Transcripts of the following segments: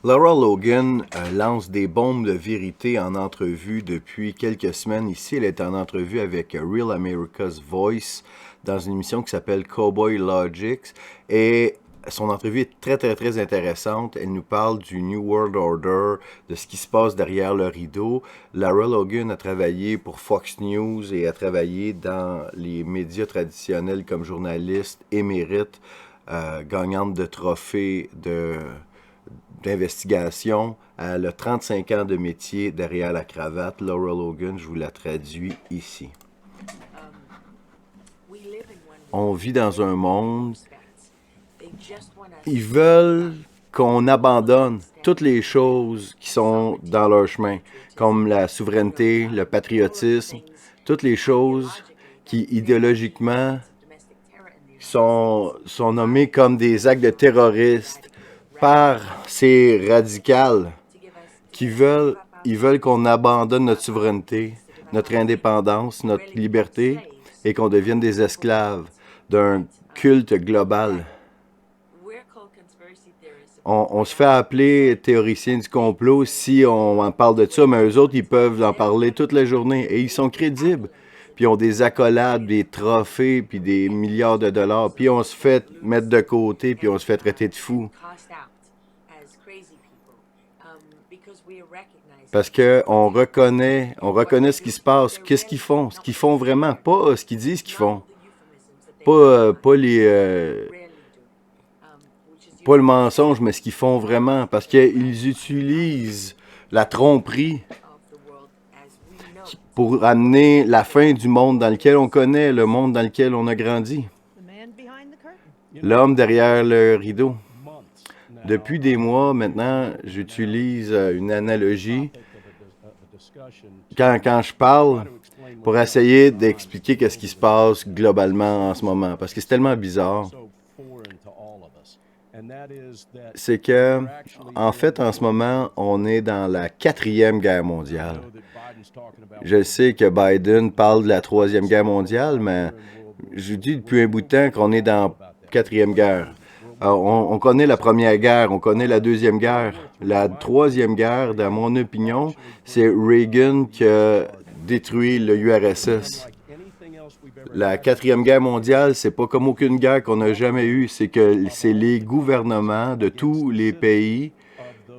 Lara Logan lance des bombes de vérité en entrevue depuis quelques semaines. Ici, elle est en entrevue avec Real America's Voice dans une émission qui s'appelle Cowboy Logics. Et son entrevue est très, très, très intéressante. Elle nous parle du New World Order, de ce qui se passe derrière le rideau. Lara Logan a travaillé pour Fox News et a travaillé dans les médias traditionnels comme journaliste émérite, gagnante de trophées d'investigation. Elle a 35 ans de métier derrière la cravate. Lara Logan, je vous la traduis ici. On vit dans un monde, ils veulent qu'on abandonne toutes les choses qui sont dans leur chemin, comme la souveraineté, le patriotisme, toutes les choses qui idéologiquement sont nommées comme des actes de terroristes par ces radicales qui ils veulent qu'on abandonne notre souveraineté, notre indépendance, notre liberté et qu'on devienne des esclaves d'un culte global. On se fait appeler théoriciens du complot si on en parle de ça, mais eux autres, ils peuvent en parler toute la journée et ils sont crédibles. Puis ils ont des accolades, des trophées, puis des milliards de dollars. Puis on se fait mettre de côté, puis on se fait traiter de fous. Parce qu'on reconnaît ce qui se passe, qu'est-ce qu'ils font, ce qu'ils font vraiment, pas ce qu'ils disent qu'ils font. Pas le mensonge, mais ce qu'ils font vraiment, parce qu'ils utilisent la tromperie pour amener la fin du monde dans lequel on connaît, le monde dans lequel on a grandi. L'homme derrière le rideau. Depuis des mois maintenant, j'utilise une analogie quand je parle pour essayer d'expliquer qu'est-ce qui se passe globalement en ce moment, parce que c'est tellement bizarre. C'est que, en fait, en ce moment, on est dans la 4e guerre mondiale. Je sais que Biden parle de la 3e guerre mondiale, mais je dis depuis un bout de temps qu'on est dans la 4e guerre. On connaît la première guerre, on connaît la 2e guerre. La 3e guerre, dans mon opinion, c'est Reagan qui a détruit le URSS. La 4e guerre mondiale, c'est pas comme aucune guerre qu'on a jamais eue. C'est que c'est les gouvernements de tous les pays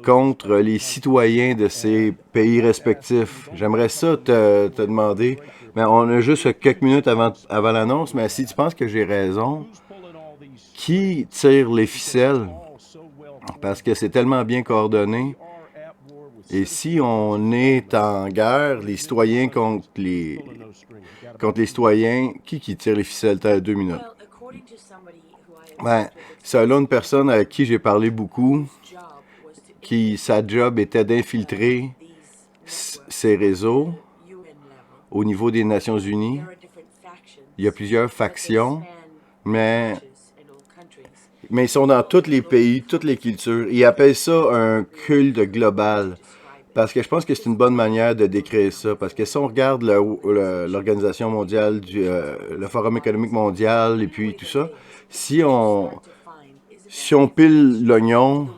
contre les citoyens de ces pays respectifs. J'aimerais ça te demander, mais on a juste quelques minutes avant l'annonce, mais si tu penses que j'ai raison, qui tire les ficelles? Parce que c'est tellement bien coordonné. Et si on est en guerre, les citoyens contre les citoyens, qui tire les ficelles? T'as 2 minutes. Ben, selon une personne avec qui j'ai parlé beaucoup, sa job était d'infiltrer ces réseaux au niveau des Nations Unies. Il y a plusieurs factions, mais ils sont dans tous les pays, toutes les cultures. Ils appellent ça un culte global. Parce que je pense que c'est une bonne manière de décrire ça. Parce que si on regarde l'Organisation mondiale, le Forum économique mondial et puis tout ça, si on pile l'oignon,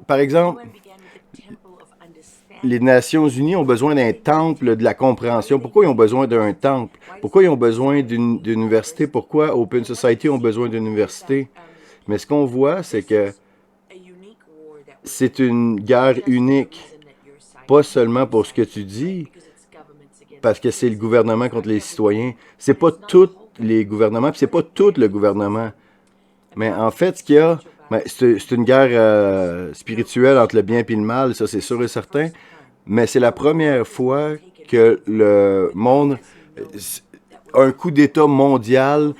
par exemple, les Nations Unies ont besoin d'un temple de la compréhension. Pourquoi ils ont besoin d'un temple? Pourquoi ils ont besoin d'une université? Pourquoi Open Society ont besoin d'une université? Mais ce qu'on voit, c'est que c'est une guerre unique. Pas seulement pour ce que tu dis, parce que c'est le gouvernement contre les citoyens. C'est pas tous les gouvernements, puis c'est pas tout le gouvernement. Mais en fait, ce qu'il y a, c'est une guerre spirituelle entre le bien et le mal, ça c'est sûr et certain. Mais c'est la première fois que le monde, un coup d'État mondial,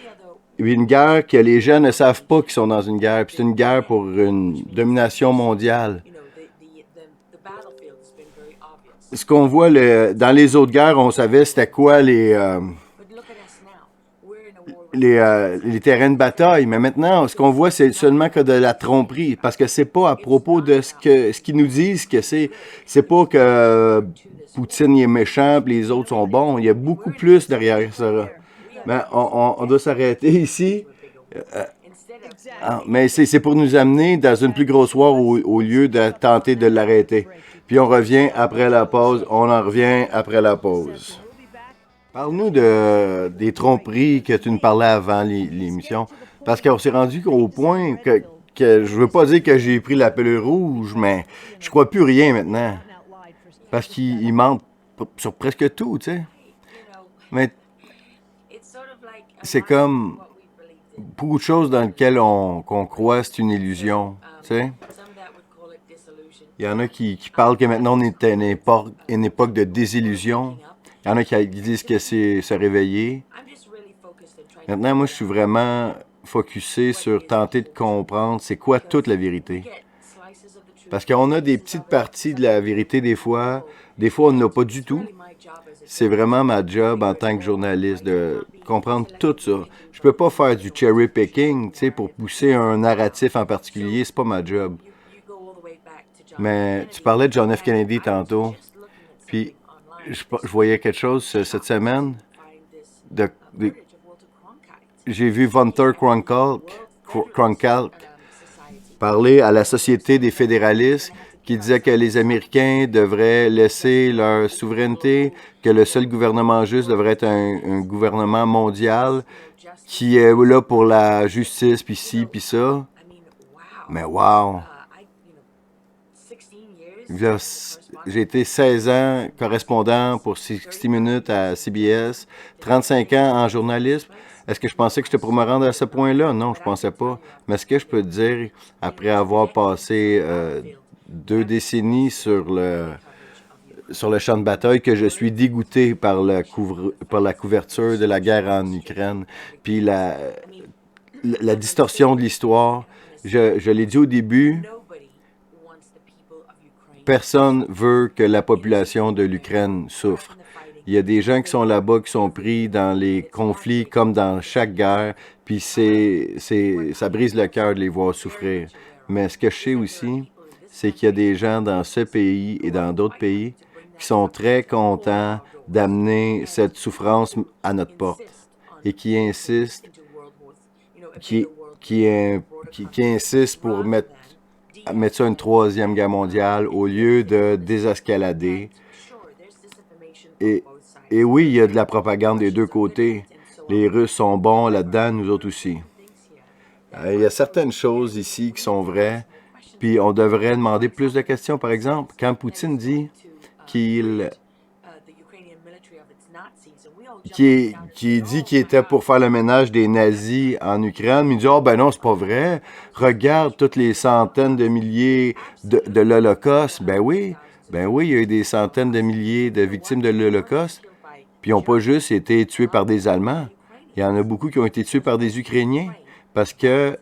une guerre que les gens ne savent pas qu'ils sont dans une guerre. Puis c'est une guerre pour une domination mondiale. Ce qu'on voit dans les autres guerres, on savait c'était quoi les terrains de bataille. Mais maintenant, ce qu'on voit, c'est seulement que de la tromperie. Parce que c'est pas à propos de ce qu'ils nous disent que c'est pas que Poutine est méchant et les autres sont bons. Il y a beaucoup plus derrière ça. Mais on doit s'arrêter ici. Mais c'est pour nous amener dans une plus grosse war au lieu de tenter de l'arrêter. Puis on revient après la pause, on en revient après la pause. Parle-nous des tromperies que tu nous parlais avant l'émission. Parce qu'on s'est rendu au point que je veux pas dire que j'ai pris la pilule rouge, mais je crois plus rien maintenant. Parce qu'ils mentent sur presque tout, tu sais. Mais c'est comme beaucoup de choses dans lesquelles qu'on croit, c'est une illusion, tu sais. Il y en a qui parlent que maintenant on est à une époque de désillusion. Il y en a qui disent que c'est se réveiller. Maintenant, moi, je suis vraiment focusé sur tenter de comprendre c'est quoi toute la vérité. Parce qu'on a des petites parties de la vérité des fois on n'a pas du tout. C'est vraiment ma job en tant que journaliste de comprendre tout ça. Je peux pas faire du cherry picking, tu sais, pour pousser un narratif en particulier, c'est pas ma job. Mais tu parlais de John F. Kennedy tantôt, puis je voyais quelque chose cette semaine. J'ai vu Hunter Cronkite parler à la Société des fédéralistes qui disait que les Américains devraient laisser leur souveraineté, que le seul gouvernement juste devrait être un gouvernement mondial qui est là pour la justice, puis ci, puis ça. Mais wow! J'ai été 16 ans correspondant pour 60 minutes à CBS, 35 ans en journalisme. Est-ce que je pensais que j'étais pour me rendre à ce point-là? Non, je pensais pas. Mais ce que je peux te dire, après avoir passé 2 décennies sur le champ de bataille, que je suis dégoûté par la couverture de la guerre en Ukraine, puis la distorsion de l'histoire. Je l'ai dit au début, personne veut que la population de l'Ukraine souffre. Il y a des gens qui sont là-bas, qui sont pris dans les conflits comme dans chaque guerre, puis ça brise le cœur de les voir souffrir. Mais ce que je sais aussi, c'est qu'il y a des gens dans ce pays et dans d'autres pays qui sont très contents d'amener cette souffrance à notre porte et qui insistent, qui insistent pour mettre ça une 3e guerre mondiale au lieu de désescalader. Et oui, il y a de la propagande des deux côtés. Les Russes sont bons là-dedans, nous autres aussi. Il y a certaines choses ici qui sont vraies, puis on devrait demander plus de questions. Par exemple, quand Poutine dit qu'il dit qu'il était pour faire le ménage des nazis en Ukraine, mais il dit « Oh, ben non, c'est pas vrai. Regarde toutes les centaines de milliers de l'Holocauste. » Ben oui, il y a eu des centaines de milliers de victimes de l'Holocauste, puis ils n'ont pas juste été tués par des Allemands. Il y en a beaucoup qui ont été tués par des Ukrainiens, parce que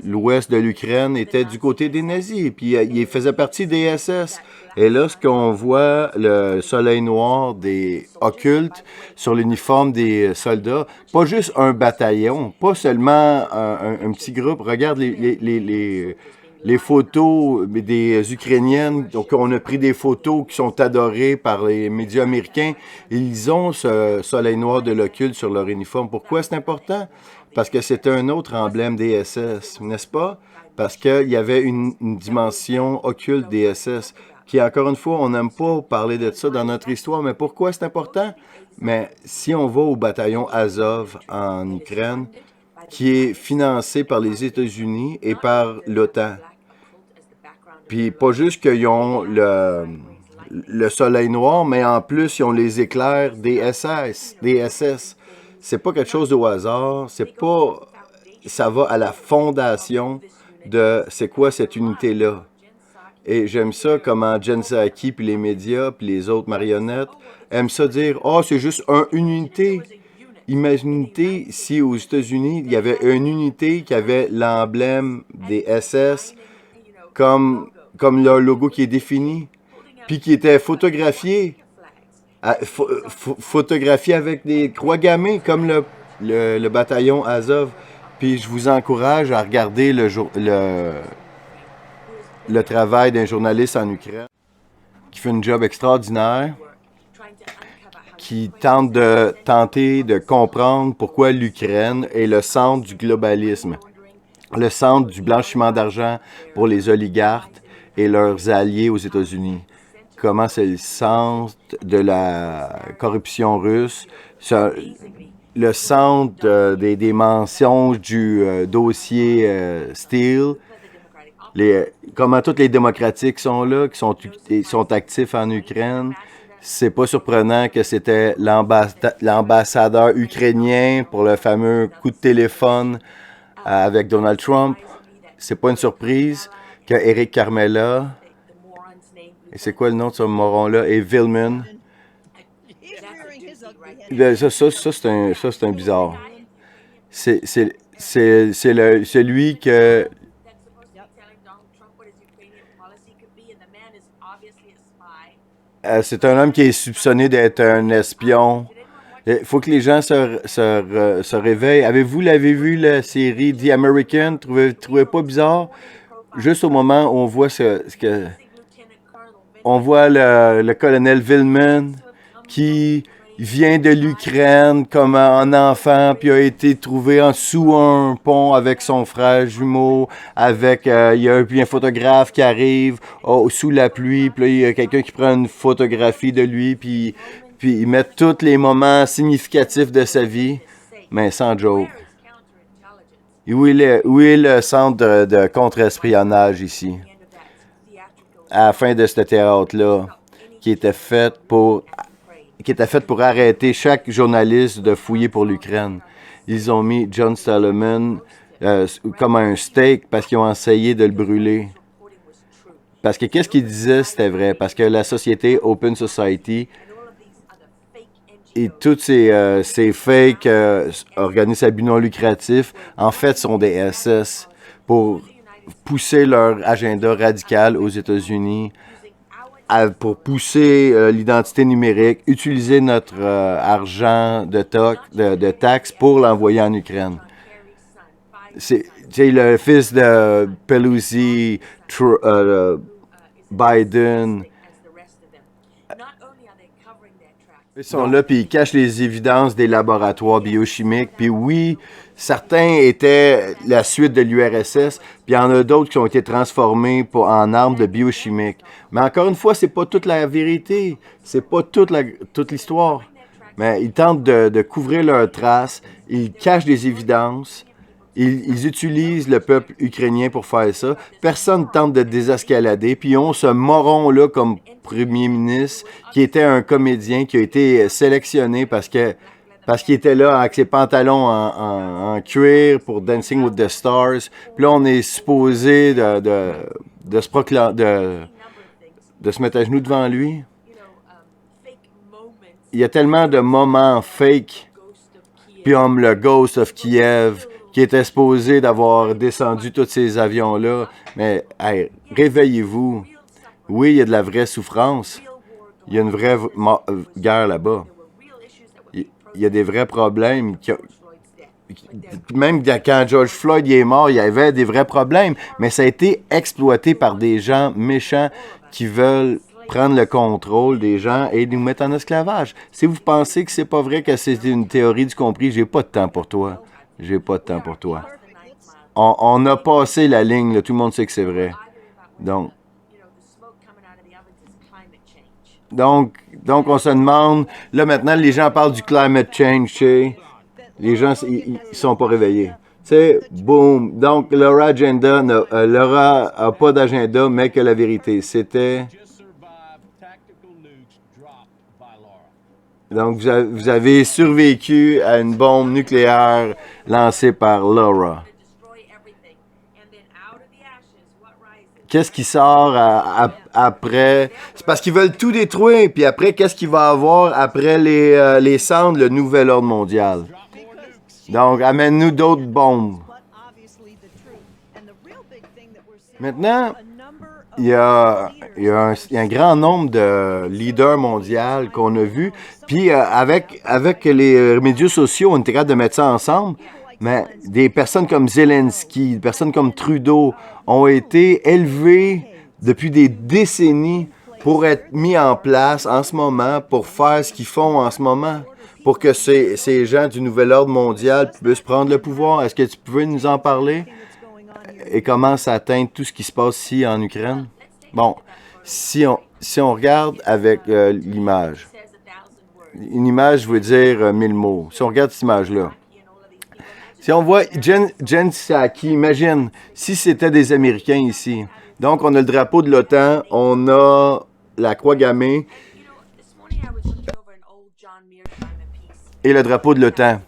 l'ouest de l'Ukraine était du côté des nazis, puis il faisait partie des SS. Et là, ce qu'on voit, le soleil noir des occultes sur l'uniforme des soldats, pas juste un bataillon, pas seulement un petit groupe. Regarde les photos des Ukrainiennes. Donc, on a pris des photos qui sont adorées par les médias américains. Ils ont ce soleil noir de l'occulte sur leur uniforme. Pourquoi c'est important? Parce que c'est un autre emblème des SS, n'est-ce pas? Parce qu'il y avait une dimension occulte des SS, qui, encore une fois, on n'aime pas parler de ça dans notre histoire. Mais pourquoi c'est important? Mais si on va au bataillon Azov en Ukraine, qui est financé par les États-Unis et par l'OTAN, puis pas juste qu'ils ont le soleil noir, mais en plus, ils ont les éclairs des SS. C'est pas quelque chose au hasard, ça va à la fondation de c'est quoi cette unité-là. Et j'aime ça comment Jen Psaki, puis les médias, puis les autres marionnettes aiment ça dire « Ah, c'est juste une unité ». Imagine une unité, si aux États-Unis, il y avait une unité qui avait l'emblème des SS comme le logo qui est défini, puis qui était photographié, photographié avec des croix gammées, comme le bataillon Azov. Puis je vous encourage à regarder le travail d'un journaliste en Ukraine qui fait un job extraordinaire, qui tente de comprendre pourquoi l'Ukraine est le centre du globalisme. le centre du blanchiment d'argent pour les oligarques et leurs alliés aux États-Unis. Comment c'est le centre de la corruption russe, le centre des mensonges du dossier Steele, comment tous les démocratiques sont là, qui sont actifs en Ukraine. C'est pas surprenant que c'était l'ambassadeur ukrainien pour le fameux coup de téléphone avec Donald Trump. C'est pas une surprise que Eric Carmela, et c'est quoi le nom de ce moron-là, et Villeman. Ça, c'est un bizarre. C'est celui que... c'est un homme qui est soupçonné d'être un espion. Il faut que les gens se réveillent. L'avez vu la série The American? Trouvez pas bizarre? Juste au moment où on voit on voit le colonel Villeman qui vient de l'Ukraine comme un enfant, puis a été trouvé sous un pont avec son frère jumeau, il y a un photographe qui arrive sous la pluie, puis là, il y a quelqu'un qui prend une photographie de lui, puis il met tous les moments significatifs de sa vie, mais sans joke. Où est le centre de contre-espionnage ici? À la fin de ce théâtre-là, qui était fait pour arrêter chaque journaliste de fouiller pour l'Ukraine. Ils ont mis John Solomon comme un steak parce qu'ils ont essayé de le brûler. Parce que qu'est-ce qu'il disait, c'était vrai. Parce que la société Open Society et toutes ces fake organismes à but non lucratif, en fait, sont des SS pour pousser leur agenda radical aux États-Unis, pour pousser l'identité numérique, utiliser notre argent de taxes pour l'envoyer en Ukraine. C'est le fils de Pelosi, Biden. Ils sont là, puis ils cachent les évidences des laboratoires biochimiques. Puis oui, certains étaient la suite de l'URSS, puis il y en a d'autres qui ont été transformés en armes de biochimiques. Mais encore une fois, c'est pas toute la vérité, c'est pas toute l'histoire. Mais ils tentent de couvrir leurs traces, ils cachent des évidences, ils utilisent le peuple ukrainien pour faire ça. Personne ne tente de désescalader, puis ils ont ce moron-là comme premier ministre, qui était un comédien, qui a été sélectionné parce qu'il était là avec ses pantalons en cuir pour Dancing with the Stars. Puis là, on est supposé de se mettre à genoux devant lui. Il y a tellement de moments fake, puis comme le Ghost of Kiev, qui était supposé d'avoir descendu tous ces avions-là. Mais hey, réveillez-vous. Oui, il y a de la vraie souffrance. Il y a une vraie guerre là-bas. Il y a des vrais problèmes. Même quand George Floyd est mort, il y avait des vrais problèmes. Mais ça a été exploité par des gens méchants qui veulent prendre le contrôle des gens et nous mettre en esclavage. Si vous pensez que c'est pas vrai, que c'est une théorie du compris, j'ai pas de temps pour toi. J'ai pas de temps pour toi. On a passé la ligne, là, tout le monde sait que c'est vrai. Donc, on se demande, là maintenant, les gens parlent du climate change, tu sais. Les gens, ils sont pas réveillés. Tu sais, boum. Donc, leur agenda, Laura n'a pas d'agenda, mais que la vérité. C'était... Donc, vous avez survécu à une bombe nucléaire lancée par Laura. Qu'est-ce qui sort après? C'est parce qu'ils veulent tout détruire. Puis après, qu'est-ce qu'il va y avoir après les cendres, le nouvel ordre mondial? Donc, amène-nous d'autres bombes. Maintenant, il y a un grand nombre de leaders mondiaux qu'on a vus. Puis avec les médias sociaux, on était capable de mettre ça ensemble. Mais des personnes comme Zelensky, des personnes comme Trudeau ont été élevées depuis des décennies pour être mis en place en ce moment, pour faire ce qu'ils font en ce moment, pour que ces gens du nouvel ordre mondial puissent prendre le pouvoir. Est-ce que tu peux nous en parler? et comment ça atteint tout ce qui se passe ici en Ukraine? Bon, si on regarde avec l'image, une image veut dire 1000 mots. Si on regarde cette image-là, si on voit Jen Psaki, imagine si c'était des Américains ici. Donc, on a le drapeau de l'OTAN, on a la croix gammée et le drapeau de l'OTAN.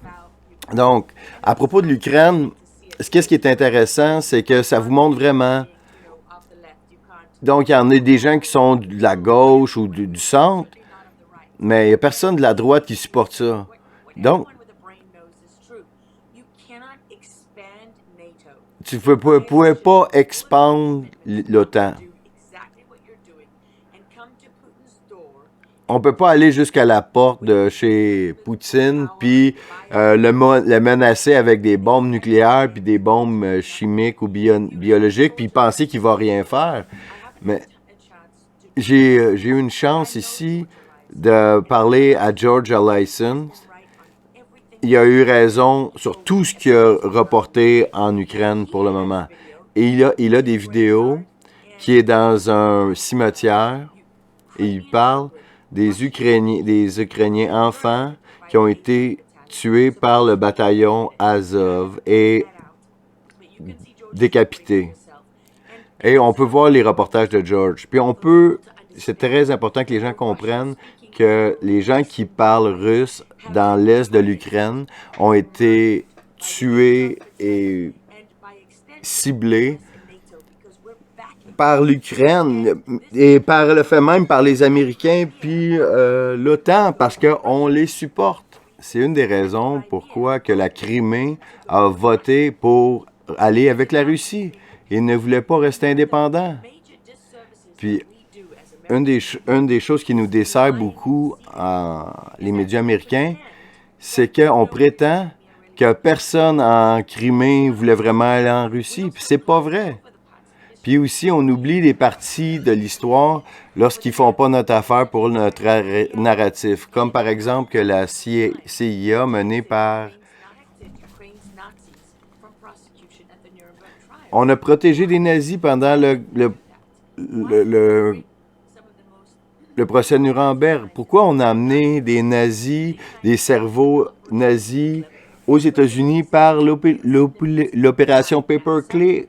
Donc, à propos de l'Ukraine, qu'est-ce qui est intéressant, c'est que ça vous montre vraiment. Donc, il y en a des gens qui sont de la gauche ou du centre, mais il n'y a personne de la droite qui supporte ça. Donc, tu ne pouvais pas expandre l'OTAN. On ne peut pas aller jusqu'à la porte de chez Poutine, puis le menacer avec des bombes nucléaires, puis des bombes chimiques ou biologiques, puis penser qu'il ne va rien faire. Mais j'ai eu une chance ici de parler à George Allison. Il a eu raison sur tout ce qu'il a reporté en Ukraine pour le moment. Et il a des vidéos qui est dans un cimetière et il parle des Ukrainiens enfants qui ont été tués par le bataillon Azov et décapités. Et on peut voir les reportages de George. Puis c'est très important que les gens comprennent que les gens qui parlent russe dans l'est de l'Ukraine ont été tués et ciblés par l'Ukraine et par le fait même par les Américains puis l'OTAN parce qu'on les supporte. C'est une des raisons pourquoi que la Crimée a voté pour aller avec la Russie. Ils ne voulaient pas rester indépendants. Puis, une des choses qui nous dessert beaucoup, les médias américains, c'est qu'on prétend que personne en Crimée voulait vraiment aller en Russie. Puis, c'est pas vrai. Puis aussi, on oublie des parties de l'histoire lorsqu'ils font pas notre affaire pour notre narratif. Comme par exemple que la CIA menée par... On a protégé des nazis pendant le procès Nuremberg. Pourquoi on a amené des nazis, des cerveaux nazis aux États-Unis par l'opération Paperclip,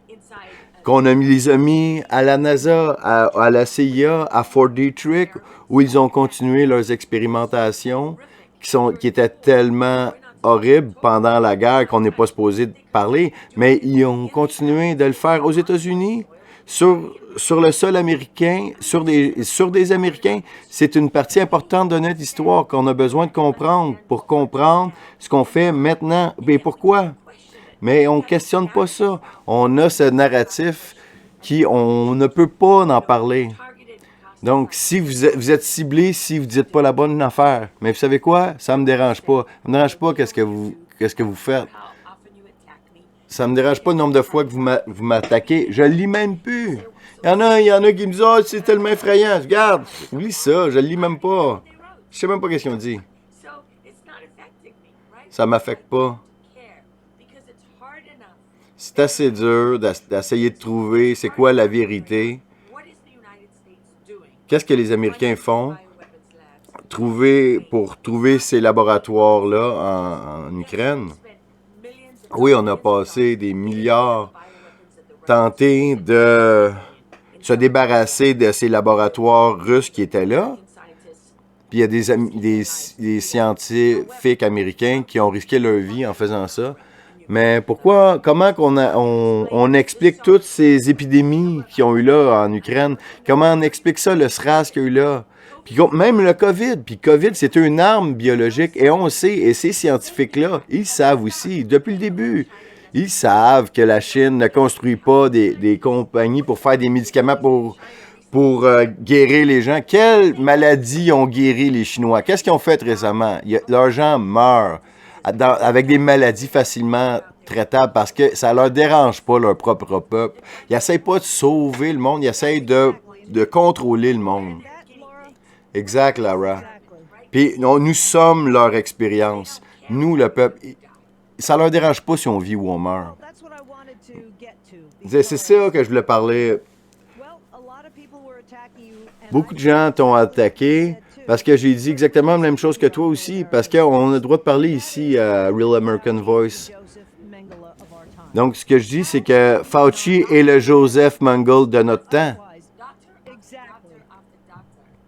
qu'on les a mis à la NASA, à la CIA, à Fort Detrick, où ils ont continué leurs expérimentations qui étaient tellement horribles pendant la guerre qu'on n'est pas supposé parler, mais ils ont continué de le faire aux États-Unis, sur le sol américain, sur des Américains. C'est une partie importante de notre histoire qu'on a besoin de comprendre pour comprendre ce qu'on fait maintenant. Et pourquoi? Mais on ne questionne pas ça. On a ce narratif on ne peut pas en parler. Donc, si vous êtes ciblé, si vous ne dites pas la bonne affaire, mais vous savez quoi? Ça ne me dérange pas. Ça ne me dérange pas qu'est-ce que vous faites. Ça ne me dérange pas le nombre de fois que vous m'attaquez. Je ne lis même plus. Il y en a qui me disent « Oh, c'est tellement effrayant. » Regarde, oublie ça, je ne lis même pas. Je ne sais même pas qu'est-ce qu'ils ont dit. Ça ne m'affecte pas. C'est assez dur d'essayer de trouver c'est quoi la vérité. Qu'est-ce que les Américains font pour trouver ces laboratoires-là en Ukraine? Oui, on a passé des milliards tenter de se débarrasser de ces laboratoires russes qui étaient là. Puis il y a des scientifiques américains qui ont risqué leur vie en faisant ça. Mais comment on explique toutes ces épidémies qui ont eu là en Ukraine? Comment on explique ça, le SRAS qu'il y a eu là? Puis même le COVID. Puis COVID, c'est une arme biologique. Et on sait, et ces scientifiques-là, ils savent aussi, depuis le début, ils savent que la Chine ne construit pas des compagnies pour faire des médicaments pour guérir les gens. Quelles maladies ont guéri les Chinois? Qu'est-ce qu'ils ont fait récemment? Leurs gens meurent avec des maladies facilement traitables parce que ça leur dérange pas leur propre peuple. Ils n'essayent pas de sauver le monde, ils essayent de contrôler le monde. Exact, Lara. Puis nous sommes leur expérience. Nous, le peuple, ça leur dérange pas si on vit ou on meurt. C'est ça que je voulais parler. Beaucoup de gens t'ont attaqué parce que j'ai dit exactement la même chose que toi aussi, parce qu'on a le droit de parler ici à Real American Voice. Donc, ce que je dis, c'est que Fauci est le Joseph Mengele de notre temps.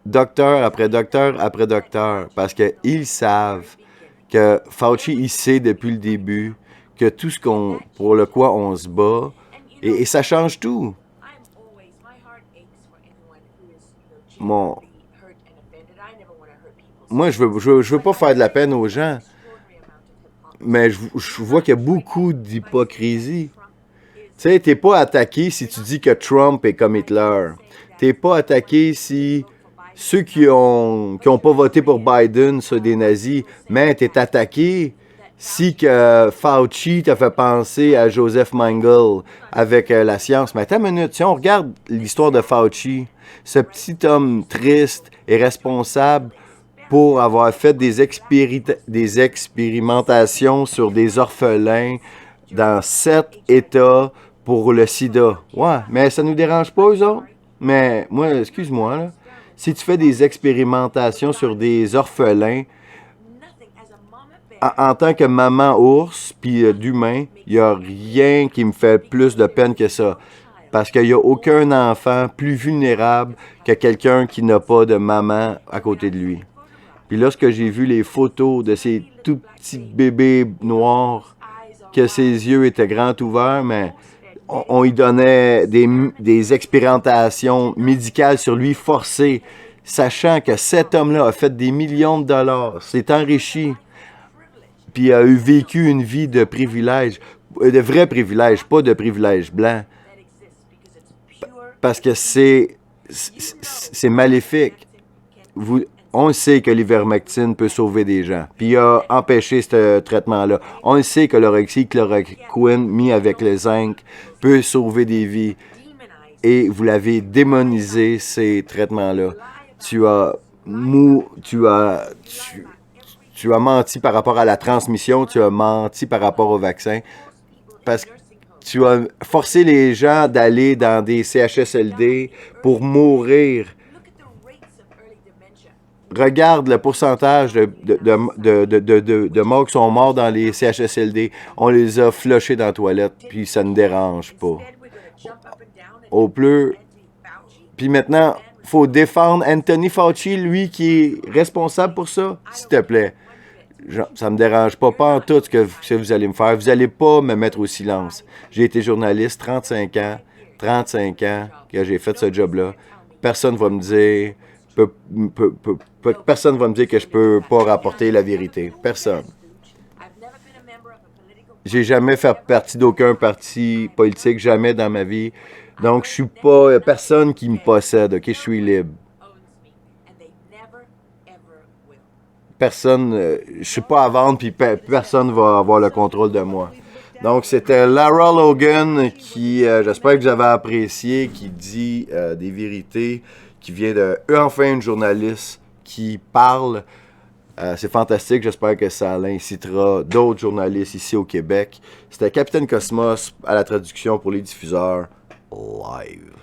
Docteur après docteur après docteur, parce qu'ils savent que Fauci, il sait depuis le début que tout ce pour le quoi on se bat, et ça change tout. Moi, je veux pas faire de la peine aux gens, mais je vois qu'il y a beaucoup d'hypocrisie. Tu sais, t'es pas attaqué si tu dis que Trump est comme Hitler. T'es pas attaqué si ceux qui ont pas voté pour Biden sont des nazis, mais t'es attaqué si que Fauci t'a fait penser à Joseph Mengele avec la science. Mais attends une minute, si on regarde l'histoire de Fauci, ce petit homme triste et responsable pour avoir fait des expérimentations sur des orphelins dans 7 États pour le sida. Ouais, mais ça nous dérange pas, eux autres? Mais moi, excuse-moi, là. Si tu fais des expérimentations sur des orphelins, en tant que maman ours, puis d'humain, il n'y a rien qui me fait plus de peine que ça. Parce qu'il n'y a aucun enfant plus vulnérable que quelqu'un qui n'a pas de maman à côté de lui. Puis lorsque j'ai vu les photos de ces tout petits bébés noirs, que ses yeux étaient grands ouverts, mais on lui donnait des expérimentations médicales sur lui forcées, sachant que cet homme-là a fait des millions de dollars, s'est enrichi, puis a vécu une vie de privilèges, de vrais privilèges, pas de privilèges blancs, parce que c'est maléfique. On sait que l'ivermectine peut sauver des gens, puis il a empêché ce traitement-là. On sait que l'hydroxychloroquine mis avec le zinc peut sauver des vies. Et vous l'avez démonisé, ces traitements-là. Tu as menti par rapport à la transmission, tu as menti par rapport au vaccin, parce que tu as forcé les gens d'aller dans des CHSLD pour mourir. Regarde le pourcentage de morts qui sont morts dans les CHSLD. On les a flushés dans la toilette, puis ça ne dérange pas. Au plus. Puis maintenant, il faut défendre Anthony Fauci, lui qui est responsable pour ça, s'il te plaît. Ça me dérange pas en tout ce que vous allez me faire. Vous n'allez pas me mettre au silence. J'ai été journaliste 35 ans que j'ai fait ce job-là. Personne ne va me dire... personne va me dire que je peux pas rapporter la vérité. Personne. J'ai jamais fait partie d'aucun parti politique, jamais dans ma vie. Donc, je suis pas personne qui me possède, ok? Je suis libre. Personne, je suis pas à vendre, puis personne va avoir le contrôle de moi. Donc, c'était Lara Logan qui, j'espère que vous avez apprécié, qui dit des vérités, qui vient enfin une journaliste qui parle. C'est fantastique, j'espère que ça incitera d'autres journalistes ici au Québec. C'était Capitaine Cosmos à la traduction pour les diffuseurs live.